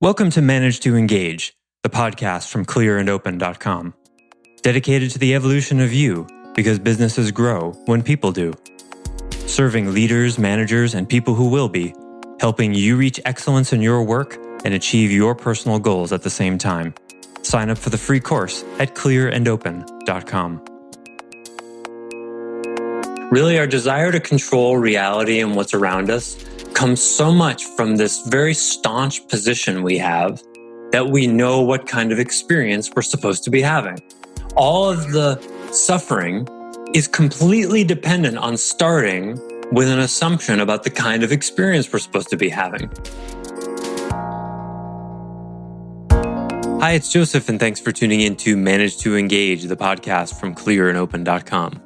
Welcome to Manage to Engage, the podcast from clearandopen.com. Dedicated to the evolution of you, because businesses grow when people do. Serving leaders, managers, and people who will be, helping you reach excellence in your work and achieve your personal goals at the same time. Sign up for the free course at clearandopen.com. Really, our desire to control reality and what's around us comes so much from this very staunch position we have that we know what kind of experience we're supposed to be having. All of the suffering is completely dependent on starting with an assumption about the kind of experience we're supposed to be having. Hi, it's Joseph, and thanks for tuning in to Manage to Engage, the podcast from clearandopen.com.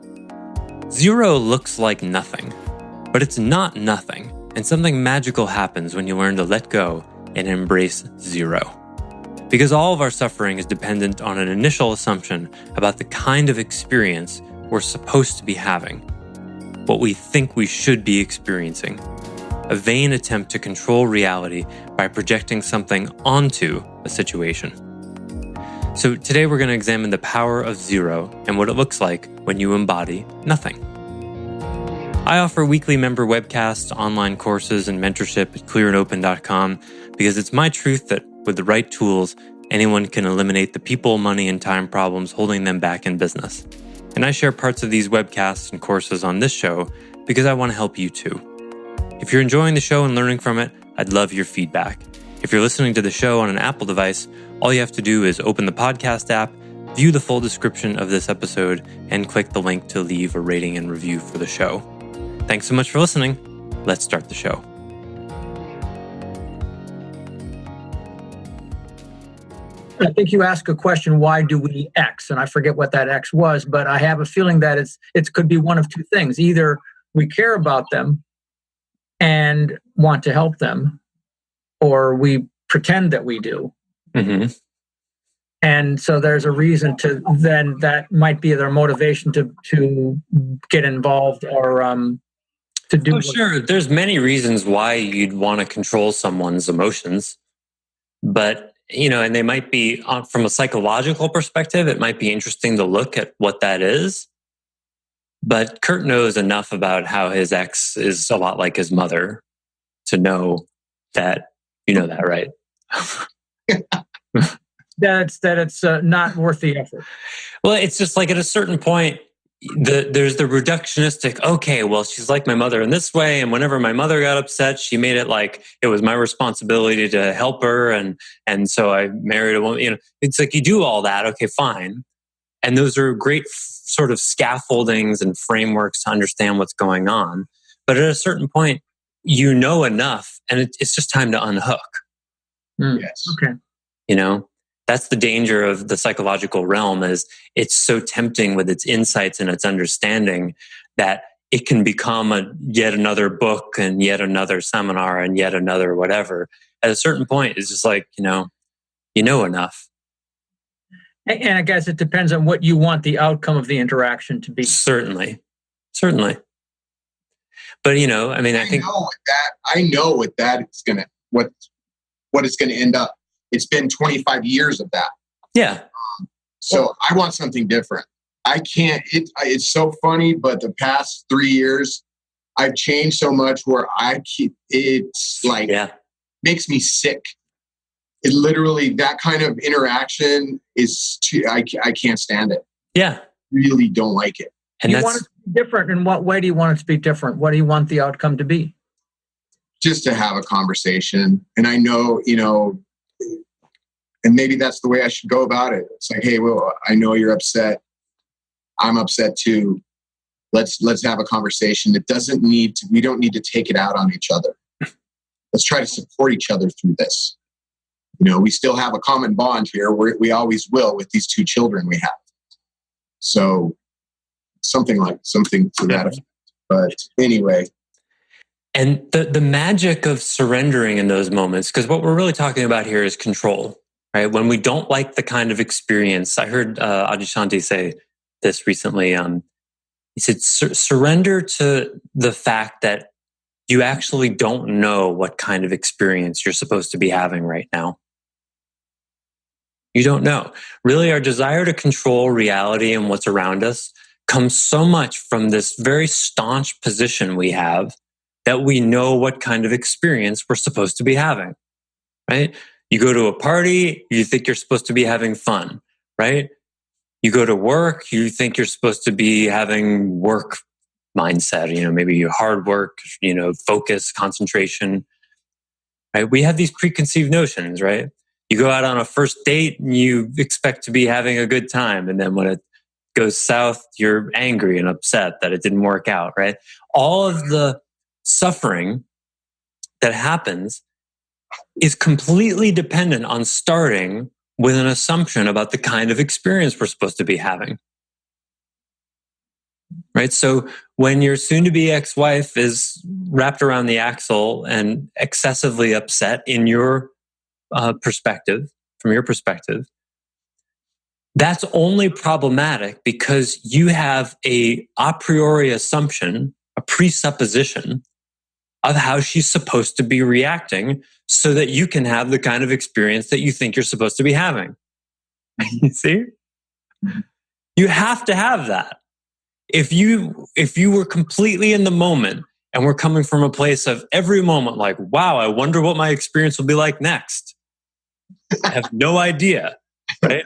Zero looks like nothing, but it's not nothing. And something magical happens when you learn to let go and embrace zero. Because all of our suffering is dependent on an initial assumption about the kind of experience we're supposed to be having, what we think we should be experiencing, a vain attempt to control reality by projecting something onto a situation. So today we're going to examine the power of zero and what it looks like when you embody nothing. I offer weekly member webcasts, online courses, and mentorship at clearandopen.com because it's my truth that with the right tools, anyone can eliminate the people, money, and time problems holding them back in business. And I share parts of these webcasts and courses on this show because I want to help you too. If you're enjoying the show and learning from it, I'd love your feedback. If you're listening to the show on an Apple device, all you have to do is open the podcast app, view the full description of this episode, and click the link to leave a rating and review for the show. Thanks so much for listening. Let's start the show. I think you asked a question, why do we X? And I forget what that X was, but I have a feeling that it could be one of two things. Either we care about them and want to help them, or we pretend that we do. Mm-hmm. And so there's a reason to then that might be their motivation to get involved or to do. Oh, sure. There's many reasons why you'd want to control someone's emotions, but and they might be from a psychological perspective. It might be interesting to look at what that is. But Kurt knows enough about how his ex is a lot like his mother to know that that, right? that it's not worth the effort. Well, it's just like at a certain point, there's the reductionistic, okay, well, she's like my mother in this way. And whenever my mother got upset, she made it like it was my responsibility to help her. And so I married a woman. It's like you do all that. Okay, fine. And those are great sort of scaffoldings and frameworks to understand what's going on. But at a certain point, you know enough, and it's just time to unhook. Yes. Okay. That's the danger of the psychological realm, is it's so tempting with its insights and its understanding that it can become yet another book and yet another seminar and yet another whatever. At a certain point, it's just like, you know enough. And I guess it depends on what you want the outcome of the interaction to be. Certainly. But, I think I know what it's going to end up. It's been 25 years of that. Yeah. So I want something different. I can't, it's so funny, but the past 3 years, I've changed so much where makes me sick. It literally, that kind of interaction is, I can't stand it. Yeah. Really don't like it. And you want it to be different. In what way do you want it to be different? What do you want the outcome to be? Just to have a conversation. And I know, and maybe that's the way I should go about it. It's like, hey, well, I know you're upset. I'm upset too. Let's have a conversation. We don't need to take it out on each other. Let's try to support each other through this. We still have a common bond here. We always will with these two children we have. So something to that effect. But anyway. And the magic of surrendering in those moments, because what we're really talking about here is control. Right? When we don't like the kind of experience, I heard Adyashanti say this recently. He said, surrender to the fact that you actually don't know what kind of experience you're supposed to be having right now. You don't know. Really, our desire to control reality and what's around us comes so much from this very staunch position we have that we know what kind of experience we're supposed to be having, right? You go to a party, you think you're supposed to be having fun, right? You go to work, you think you're supposed to be having work mindset, maybe hard work, focus, concentration, right? We have these preconceived notions, right? You go out on a first date and you expect to be having a good time. And then when it goes south, you're angry and upset that it didn't work out, right? All of the suffering that happens is completely dependent on starting with an assumption about the kind of experience we're supposed to be having. Right? So when your soon-to-be ex-wife is wrapped around the axle and excessively upset in your perspective, from your perspective, that's only problematic because you have a priori assumption, a presupposition of how she's supposed to be reacting so that you can have the kind of experience that you think you're supposed to be having. You see? You have to have that. If you were completely in the moment and we're coming from a place of every moment like, wow, I wonder what my experience will be like next. I have no idea, right?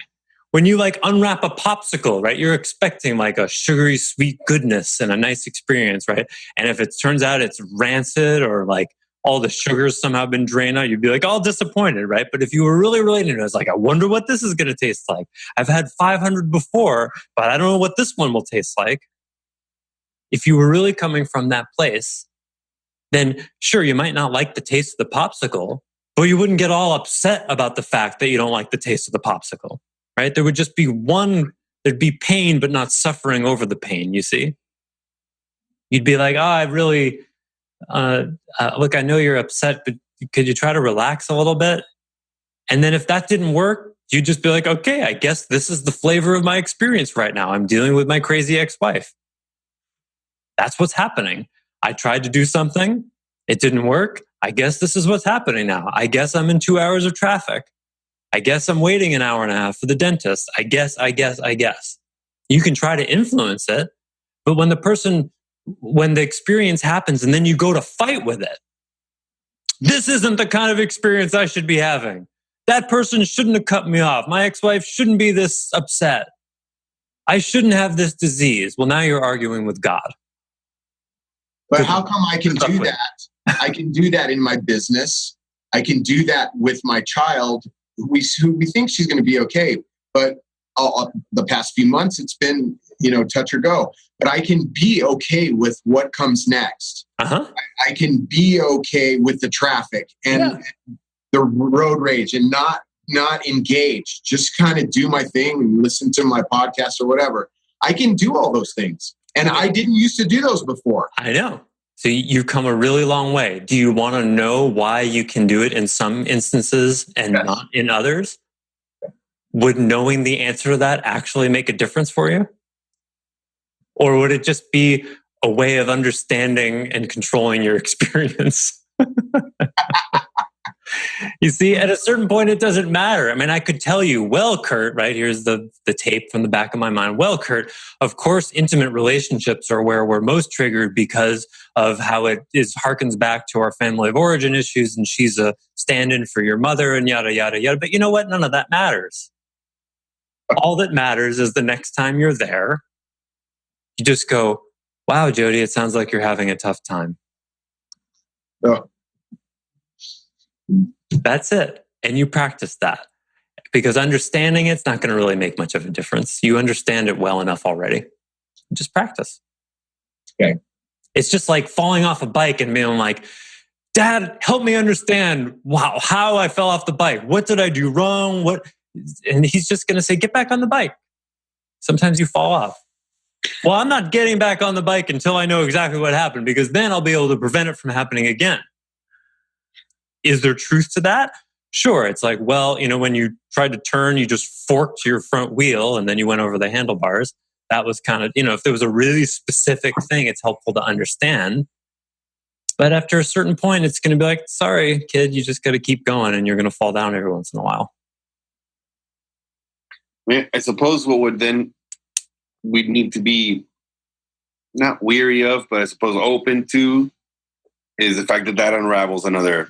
When you unwrap a popsicle, right? You're expecting a sugary sweet goodness and a nice experience, right? And if it turns out it's rancid or all the sugar's somehow been drained out, you'd be all disappointed, right? But if you were really related to it, it's I wonder what this is going to taste like. I've had 500 before, but I don't know what this one will taste like. If you were really coming from that place, then sure, you might not like the taste of the popsicle, but you wouldn't get all upset about the fact that you don't like the taste of the popsicle, right? There would just be there'd be pain, but not suffering over the pain, you see? You'd be like, oh, I really, look, I know you're upset, but could you try to relax a little bit? And then if that didn't work, you'd just be like, okay, I guess this is the flavor of my experience right now. I'm dealing with my crazy ex-wife. That's what's happening. I tried to do something. It didn't work. I guess this is what's happening now. I guess I'm in 2 hours of traffic. I guess I'm waiting an hour and a half for the dentist. I guess. You can try to influence it, but when the experience happens and then you go to fight with it, this isn't the kind of experience I should be having. That person shouldn't have cut me off. My ex-wife shouldn't be this upset. I shouldn't have this disease. Well, now you're arguing with God. But how come I can do that? I can do that in my business. I can do that with my child who we think she's going to be okay. But the past few months, it's been, touch or go. But I can be okay with what comes next. Uh-huh. I can be okay with the traffic and the road rage and not engage. Just kind of do my thing and listen to my podcast or whatever. I can do all those things. And I didn't used to do those before. I know. So you've come a really long way. Do you want to know why you can do it in some instances and not in others? Would knowing the answer to that actually make a difference for you? Or would it just be a way of understanding and controlling your experience? You see, at a certain point, it doesn't matter. I mean, I could tell you, well, Kurt, right? Here's the tape from the back of my mind. Well, Kurt, of course, intimate relationships are where we're most triggered because of how it harkens back to our family of origin issues, and she's a stand-in for your mother and yada, yada, yada. But you know what? None of that matters. All that matters is the next time you're there, you just go, wow, Jody, it sounds like you're having a tough time. Oh. That's it. And you practice that because understanding it's not going to really make much of a difference. You understand it well enough already. Just practice. Okay. It's just like falling off a bike and being like, Dad, help me understand how I fell off the bike. What did I do wrong? And he's just going to say, get back on the bike. Sometimes you fall off. Well, I'm not getting back on the bike until I know exactly what happened because then I'll be able to prevent it from happening again. Is there truth to that? Sure. It's like, well, when you tried to turn, you just forked your front wheel and then you went over the handlebars. That was kind of, if there was a really specific thing, it's helpful to understand. But after a certain point, it's going to be like, sorry, kid, you just got to keep going and you're going to fall down every once in a while. I suppose what would then we'd need to be not weary of, but I suppose open to is the fact that that unravels another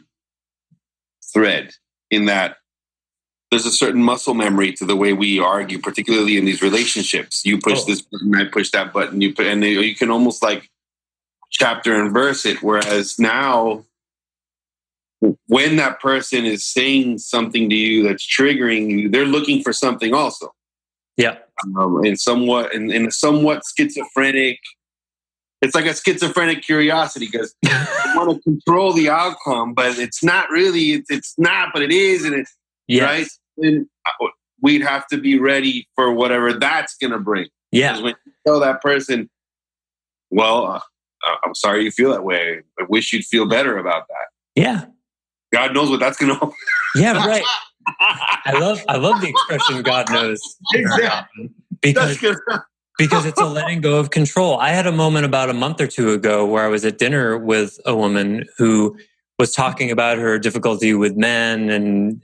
thread in that there's a certain muscle memory to the way we argue, particularly in these relationships. You push this button, I push that button, and you can almost like chapter and verse it. Whereas now, when that person is saying something to you that's triggering you, they're looking for something also. Yeah. In a somewhat schizophrenic, it's like a schizophrenic curiosity because you want to control the outcome, but it's not really, it's not, but it is. And it's right. And we'd have to be ready for whatever that's going to bring. Yeah. Because when you tell that person, well, I'm sorry you feel that way. I wish you'd feel better about that. Yeah. God knows what that's going to. Yeah, right. I love the expression "God knows." Exactly. Because it's a letting go of control. I had a moment about a month or two ago where I was at dinner with a woman who was talking about her difficulty with men and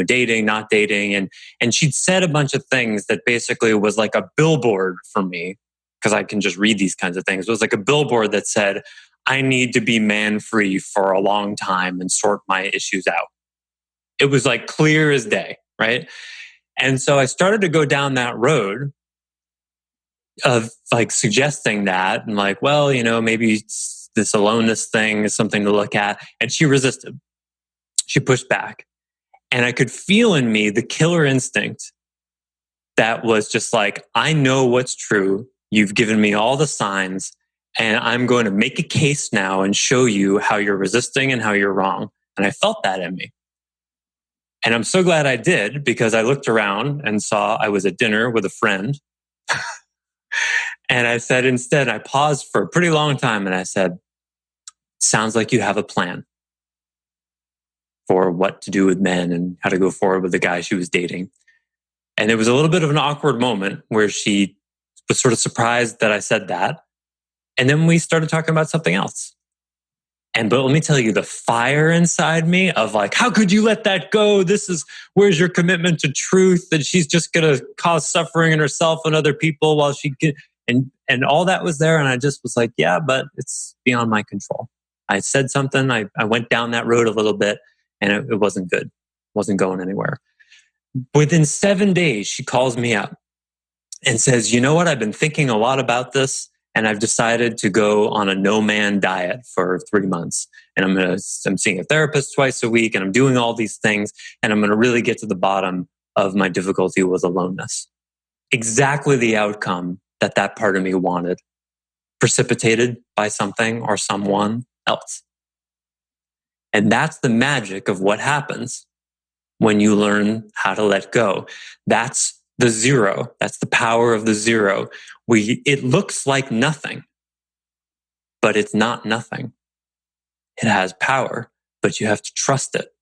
dating, not dating, and she'd said a bunch of things that basically was like a billboard for me, because I can just read these kinds of things. It was like a billboard that said, I need to be man-free for a long time and sort my issues out. It was like clear as day, right? And so I started to go down that road of like suggesting that and like, well, maybe this aloneness thing is something to look at. And she resisted. She pushed back. And I could feel in me the killer instinct that was just like, I know what's true. You've given me all the signs. And I'm going to make a case now and show you how you're resisting and how you're wrong. And I felt that in me. And I'm so glad I did, because I looked around and saw I was at dinner with a friend. And I said, instead, I paused for a pretty long time and I said, sounds like you have a plan for what to do with men and how to go forward with the guy she was dating. And it was a little bit of an awkward moment where she was sort of surprised that I said that. And then we started talking about something else. But let me tell you, the fire inside me of like, how could you let that go? Where's your commitment to truth? That she's just going to cause suffering in herself and other people while she can, and all that was there. And I just was like, yeah, but it's beyond my control. I said something. I went down that road a little bit and it wasn't good. It wasn't going anywhere. Within 7 days, she calls me up and says, you know what? I've been thinking a lot about this. And I've decided to go on a no-man diet for 3 months. And I'm seeing a therapist twice a week, and I'm doing all these things, and I'm going to really get to the bottom of my difficulty with aloneness. Exactly the outcome that part of me wanted, precipitated by something or someone else. And that's the magic of what happens when you learn how to let go. That's the zero. That's the power of the zero. It looks like nothing, but it's not nothing. It has power, but you have to trust it.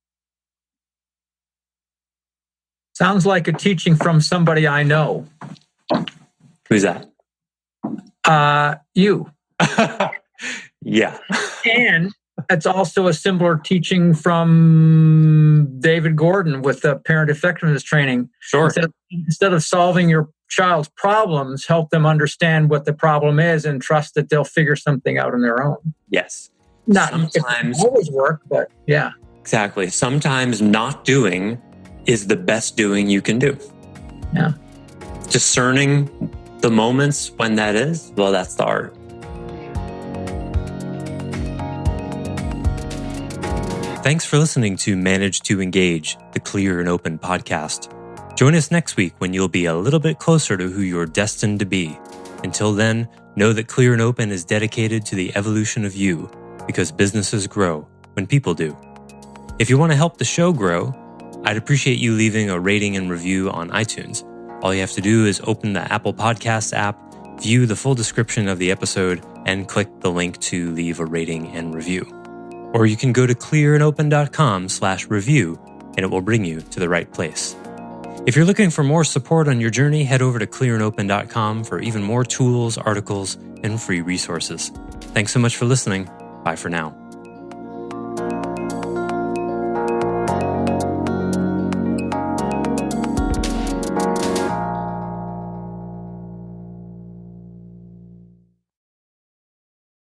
Sounds like a teaching from somebody I know. Who's that? You. Yeah. And it's also a similar teaching from David Gordon with the parent effectiveness training. Sure. Instead of solving your child's problems, help them understand what the problem is and trust that they'll figure something out on their own. Yes. Not sometimes always work, but yeah. Exactly. Sometimes not doing is the best doing you can do. Yeah. Discerning the moments when that is, well, that's the art. Thanks for listening to Manage to Engage, the Clear and Open podcast. Join us next week when you'll be a little bit closer to who you're destined to be. Until then, know that Clear and Open is dedicated to the evolution of you, because businesses grow when people do. If you want to help the show grow, I'd appreciate you leaving a rating and review on iTunes. All you have to do is open the Apple Podcasts app, view the full description of the episode, and click the link to leave a rating and review. Or you can go to clearandopen.com/review and it will bring you to the right place. If you're looking for more support on your journey, head over to clearandopen.com for even more tools, articles, and free resources. Thanks so much for listening. Bye for now.